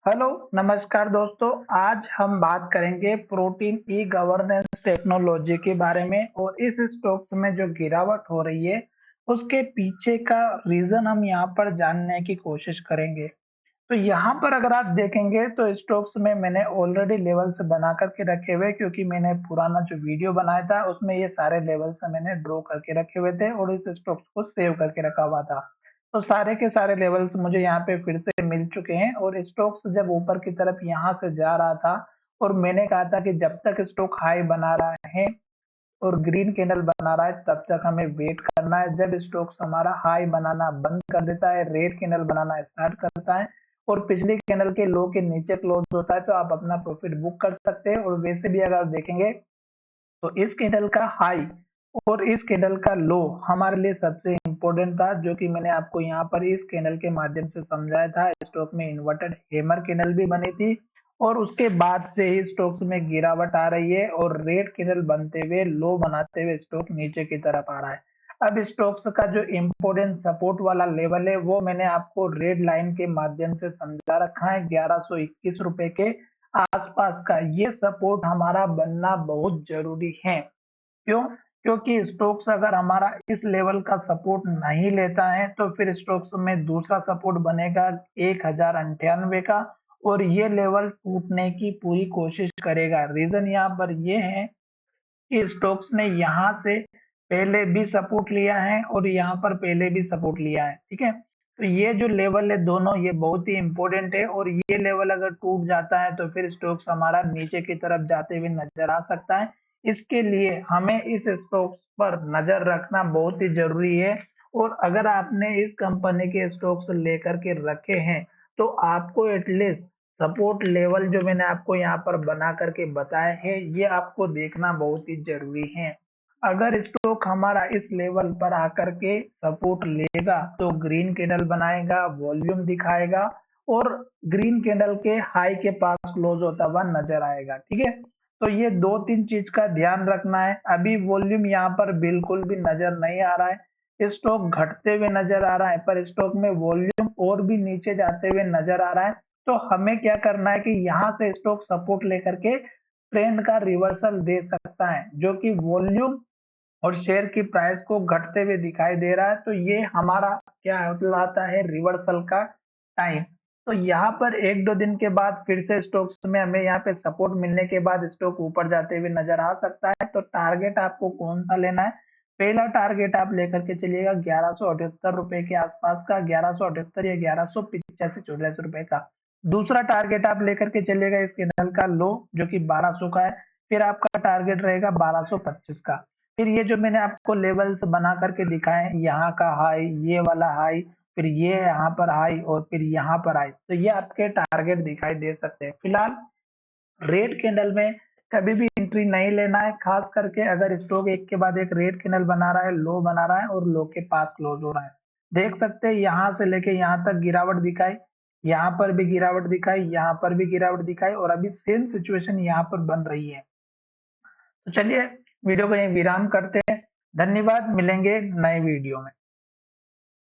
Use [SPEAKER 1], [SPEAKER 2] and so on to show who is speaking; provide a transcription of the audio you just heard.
[SPEAKER 1] Hello, नमस्कार दोस्तों। आज हम बात करेंगे प्रोटीन ई गवर्नेंस टेक्नोलॉजी के बारे में और इस स्टॉक्स में जो गिरावट हो रही है, उसके पीछे का रीज़न हम यहाँ पर जानने की कोशिश करेंगे। तो यहाँ पर अगर आप देखेंगे तो स्टॉक्स में मैंने ऑलरेडी लेवल्स बना करके रखे हुए, क्योंकि मैंने पुराना जो वीडियो बनाया था उसमें ये सारे लेवल्स मैंने ड्रॉ करके रखे हुए थे और इस स्टॉक्स को सेव करके रखा हुआ था। तो सारे के सारे लेवल्स मुझे यहाँ पे फिर से मिल चुके हैं और स्टॉक्स जब ऊपर की तरफ यहाँ से जा रहा था और मैंने कहा था कि जब तक स्टॉक हाई बना रहा है और ग्रीन कैंडल बना रहा है तब तक हमें वेट करना है। जब स्टॉक्स हमारा हाई बनाना बंद कर देता है, रेड कैंडल बनाना स्टार्ट करता है और पिछली कैंडल के लो के नीचे क्लोज होता है, तो आप अपना प्रॉफिट बुक कर सकते हैं। और वैसे भी अगर आप देखेंगे तो इस कैंडल का हाई और इस कैंडल का लो हमारे लिए सबसे इम्पोर्टेंट था, जो कि मैंने आपको यहाँ पर इस कैंडल के माध्यम से समझाया था। स्टॉक में इन्वर्टेड हैमर कैंडल भी बनी थी और उसके बाद से ही स्टॉक्स में गिरावट आ रही है और रेड कैंडल बनते हुए लो बनाते हुए स्टॉक नीचे की तरफ आ रहा है। अब स्टॉक्स का जो इम्पोर्टेंट सपोर्ट वाला लेवल है वो मैंने आपको रेड लाइन के माध्यम से समझा रखा है। 1121 रुपए के आसपास का ये सपोर्ट हमारा बनना बहुत जरूरी है। क्यों? क्योंकि स्टोक्स अगर हमारा इस लेवल का सपोर्ट नहीं लेता है तो फिर स्टोक्स में दूसरा सपोर्ट बनेगा 1098 का और ये लेवल टूटने की पूरी कोशिश करेगा। रीजन यहाँ पर ये है कि स्टोक्स ने यहाँ से पहले भी सपोर्ट लिया है और यहाँ पर पहले भी सपोर्ट लिया है। ठीक है, तो ये जो लेवल है दोनों ये बहुत ही इंपॉर्टेंट है और ये लेवल अगर टूट जाता है तो फिर स्टॉक्स हमारा नीचे की तरफ जाते हुए नजर आ सकता है। इसके लिए हमें इस स्टॉक्स पर नजर रखना बहुत ही जरूरी है। और अगर आपने इस कंपनी के स्टॉक्स लेकर के रखे हैं तो आपको एटलीस्ट सपोर्ट लेवल जो मैंने आपको यहाँ पर बना करके बताए हैं ये आपको देखना बहुत ही जरूरी है। अगर स्टॉक हमारा इस लेवल पर आकर के सपोर्ट लेगा तो ग्रीन कैंडल बनाएगा, वॉल्यूम दिखाएगा और ग्रीन कैंडल के हाई के पास क्लोज होता हुआ नजर आएगा। ठीक है, तो ये दो तीन चीज का ध्यान रखना है। अभी वॉल्यूम यहाँ पर बिल्कुल भी नजर नहीं आ रहा है, स्टॉक घटते हुए नजर आ रहा है, पर स्टॉक में वॉल्यूम और भी नीचे जाते हुए नजर आ रहा है। तो हमें क्या करना है कि यहाँ से स्टॉक सपोर्ट लेकर के ट्रेंड का रिवर्सल दे सकता है, जो कि वॉल्यूम और शेयर की प्राइस को घटते हुए दिखाई दे रहा है। तो ये हमारा क्या कहलाता है, रिवर्सल का टाइम। तो यहाँ पर एक दो दिन के बाद फिर से स्टॉक्स में हमें यहाँ पे सपोर्ट मिलने के बाद स्टॉक ऊपर जाते हुए नजर आ सकता है। तो टारगेट आपको कौन सा लेना है? पहला टारगेट आप लेकर के चलिएगा 1178 रुपए के आसपास का, 1178 या 1185-84 रुपए का। दूसरा टारगेट आप लेकर के चलिएगा इस कैंडल का लो जो कि 1200 का है। फिर आपका टारगेट रहेगा 1225 का। फिर ये जो मैंने आपको लेवल्स बना करके दिखाए हैं, यहाँ का हाई, ये वाला हाई, फिर ये यहाँ पर हाई और फिर यहाँ पर हाई, तो ये आपके टारगेट दिखाई दे सकते हैं। फिलहाल रेड कैंडल में कभी भी एंट्री नहीं लेना है, खास करके अगर स्टॉक एक के बाद एक रेड कैंडल बना रहा है, लो बना रहा है और लो के पास क्लोज हो रहा है। देख सकते हैं यहाँ से लेके यहाँ तक गिरावट दिखाई, यहाँ पर भी गिरावट दिखाई, यहाँ पर भी गिरावट दिखाई और अभी सेम सिचुएशन यहाँ पर बन रही है। तो चलिए वीडियो को यहीं विराम करते हैं। धन्यवाद, मिलेंगे नए वीडियो में।